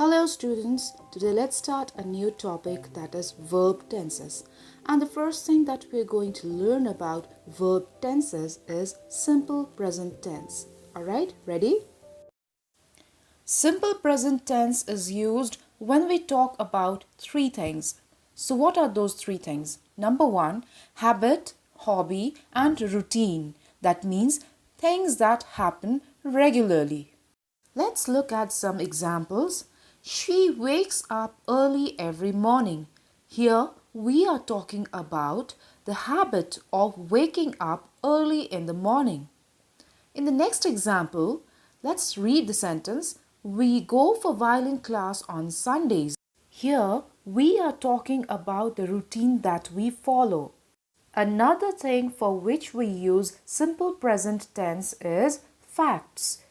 Hello students, today let's start a new topic, that is verb tenses. And the first thing that we're going to learn about verb tenses is simple present tense. Alright, ready? Simple present tense is used when we talk about three things. So what are those three things? Number one, habit, hobby and routine. That means things that happen regularly. Let's look at some examples. She wakes up early every morning. Here we are talking about the habit of waking up early in the morning. In the next example, let's read the sentence. We go for violin class on Sundays. Here we are talking about the routine that we follow. Another thing for which we use simple present tense is facts.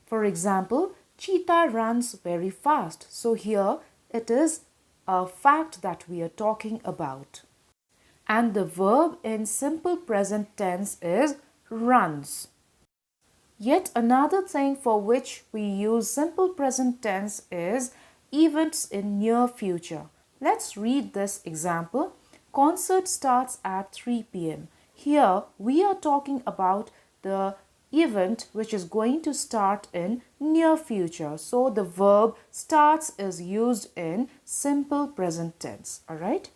For example, cheetah runs very fast. So here it is a fact that we are talking about. And the verb in simple present tense is runs. Yet another thing for which we use simple present tense is events in near future. Let's read this example. Concert starts at 3 p.m. Here we are talking about the event which is going to start in near future. So the verb starts is used in simple present tense. Alright?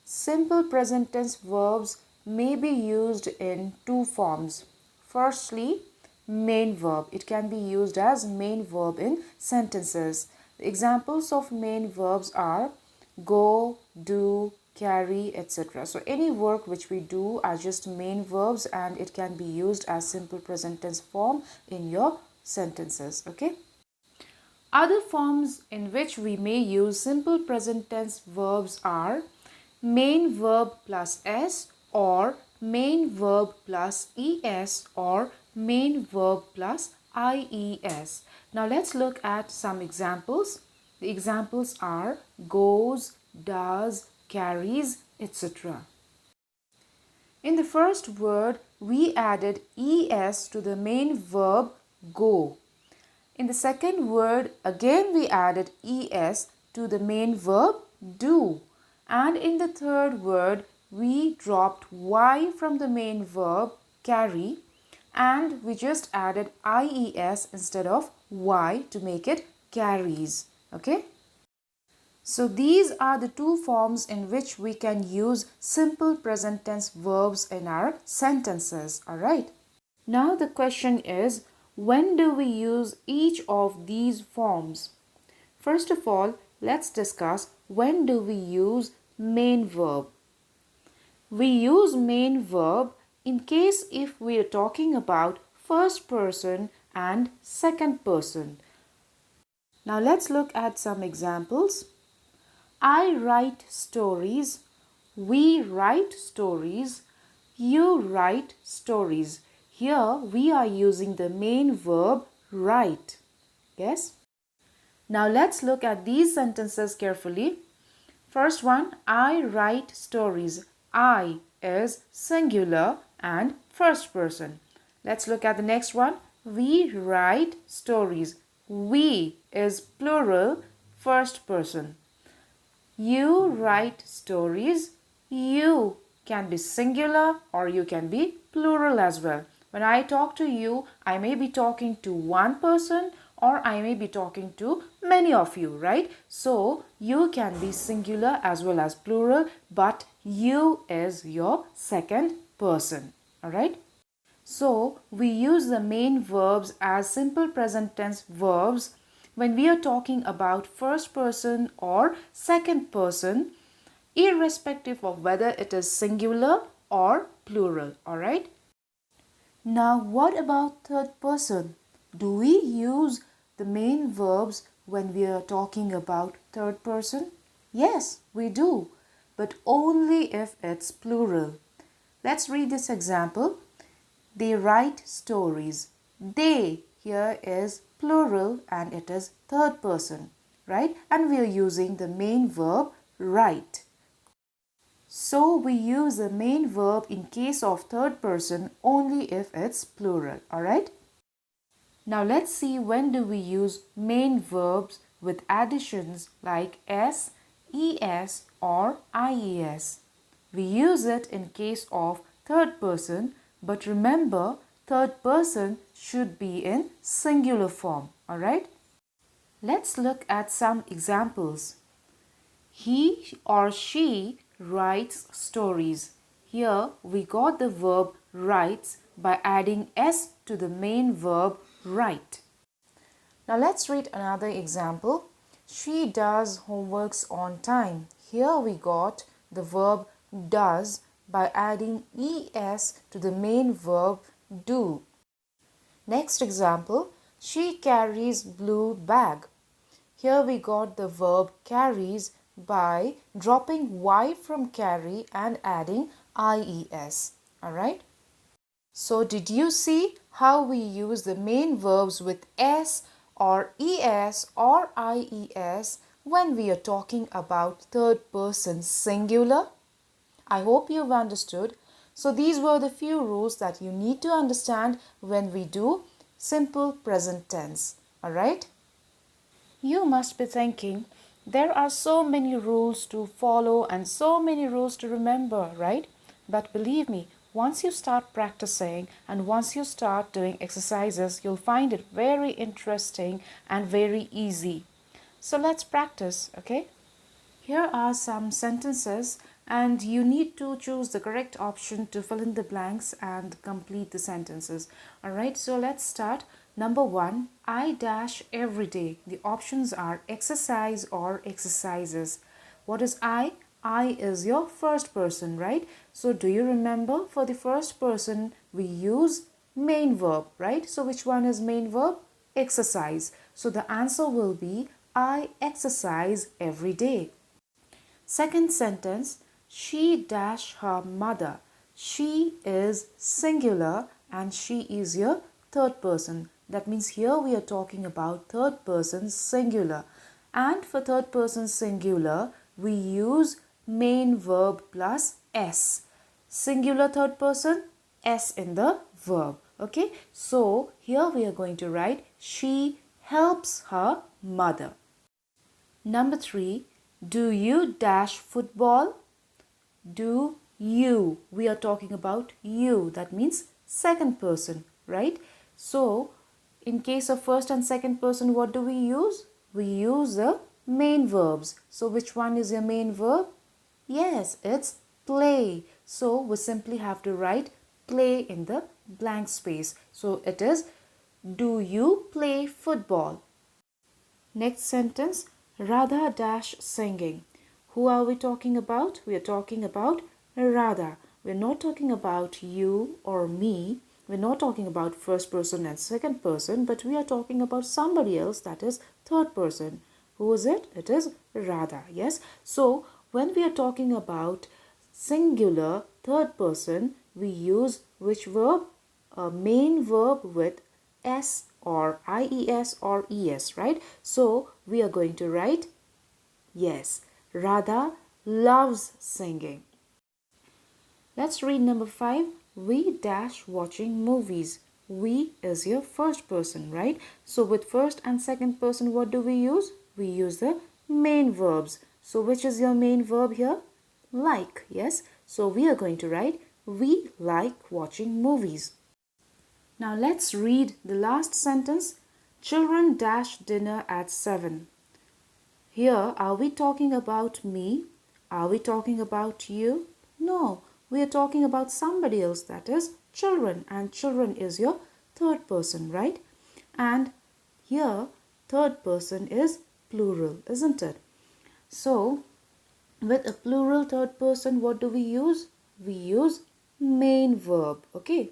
Simple present tense verbs may be used in two forms. Firstly, main verb. It can be used as main verb in sentences. The examples of main verbs are go, do, carry, etc. So any work which we do are just main verbs and it can be used as simple present tense form in your sentences. Okay. Other forms in which we may use simple present tense verbs are main verb plus s, or main verb plus es, or main verb plus ies. Now let's look at some examples. The examples are goes, does, carries, etc. In the first word, we added es to the main verb go. In the second word, again we added es to the main verb do. And in the third word, we dropped y from the main verb carry and we just added ies instead of y to make it carries. Okay? So these are the two forms in which we can use simple present tense verbs in our sentences. Alright? Now the question is, when do we use each of these forms? First of all, let's discuss when do we use main verb. We use main verb in case if we are talking about first person and second person. Now let's look at some examples. I write stories, we write stories, you write stories. Here we are using the main verb write. Yes? Now let's look at these sentences carefully. First one, I write stories. I is singular and first person. Let's look at the next one. We write stories. We is plural, first person. You write stories. You can be singular or you can be plural as well. When I talk to you, I may be talking to one person or I may be talking to many of you, right? So you can be singular as well as plural, but you is your second person. Alright? So we use the main verbs as simple present tense verbs when we are talking about first person or second person, irrespective of whether it is singular or plural. Alright? Now what about third person? Do we use the main verbs when we are talking about third person? Yes, we do, but only if it's plural. Let's read this example. They write stories. They here is plural and it is third person, right? And we are using the main verb write. So we use the main verb in case of third person only if it's plural, alright? Now let's see when do we use main verbs with additions like s, es or ies. We use it in case of third person, but remember, third person should be in singular form, alright? Let's look at some examples. He or she writes stories. Here we got the verb writes by adding s to the main verb write. Now let's read another example. She does homeworks on time. Here we got the verb does by adding es to the main verb do. Next example, she carries blue bag. Here we got the verb carries by dropping y from carry and adding ies. Alright? So did you see how we use the main verbs with s or es or ies when we are talking about third person singular? I hope you've understood. So these were the few rules that you need to understand when we do simple present tense. Alright? You must be thinking, there are so many rules to follow and so many rules to remember, right? But believe me, once you start practicing and once you start doing exercises, you'll find it very interesting and very easy. So let's practice, okay? Here are some sentences and you need to choose the correct option to fill in the blanks and complete the sentences. Alright, so let's start. Number 1, I dash every day. The options are exercise or exercises. What is I? I is your first person, right? So do you remember for the first person we use main verb, right? So which one is main verb? Exercise. So the answer will be I exercise every day. Second sentence, she dash her mother. She is singular and she is your third person. That means here we are talking about third person singular. And for third person singular, we use main verb plus s. Singular third person, s in the verb. Okay, so here we are going to write she helps her mother. Number 3, do you dash football? Do you. We are talking about you. That means second person, right? So in case of first and second person, what do we use? We use the main verbs. So which one is your main verb? Yes, it's play. So we simply have to write play in the blank space. So it is, do you play football? Next sentence, Radha dash singing. Who are we talking about? We are talking about Radha. We're not talking about you or me. We're not talking about first person and second person, but we are talking about somebody else, that is third person. Who is it? It is Radha. Yes. So when we are talking about singular third person, we use which verb? A main verb with s or ies or es, right? So we are going to write, yes, Radha loves singing. Let's read number 5. We dash watching movies. We is your first person, right? So with first and second person, what do we use? We use the main verbs. So which is your main verb here? Like, yes? So we are going to write, we like watching movies. Now let's read the last sentence. Children dash dinner at 7. Here, are we talking about me? Are we talking about you? No, we are talking about somebody else, that is children, and children is your third person, right? And here, third person is plural, isn't it? So, with a plural third person, what do we use? We use main verb, okay?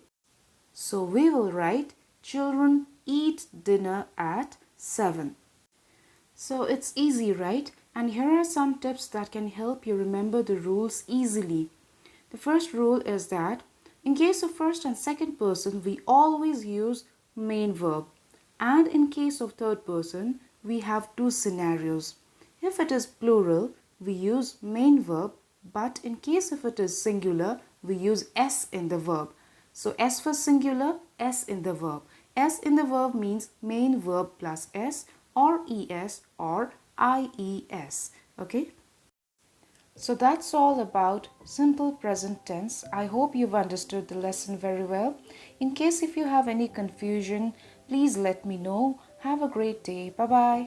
So, we will write, children eat dinner at 7. So it's easy, right? And here are some tips that can help you remember the rules easily. The first rule is that in case of first and second person, we always use main verb. And in case of third person, we have two scenarios. If it is plural, we use main verb, but in case if it is singular, we use s in the verb. So s for singular, s in the verb. S in the verb means main verb plus s, or es or ies. Okay. So that's all about simple present tense. I hope you've understood the lesson very well. In case if you have any confusion, please let me know. Have a great day. Bye bye.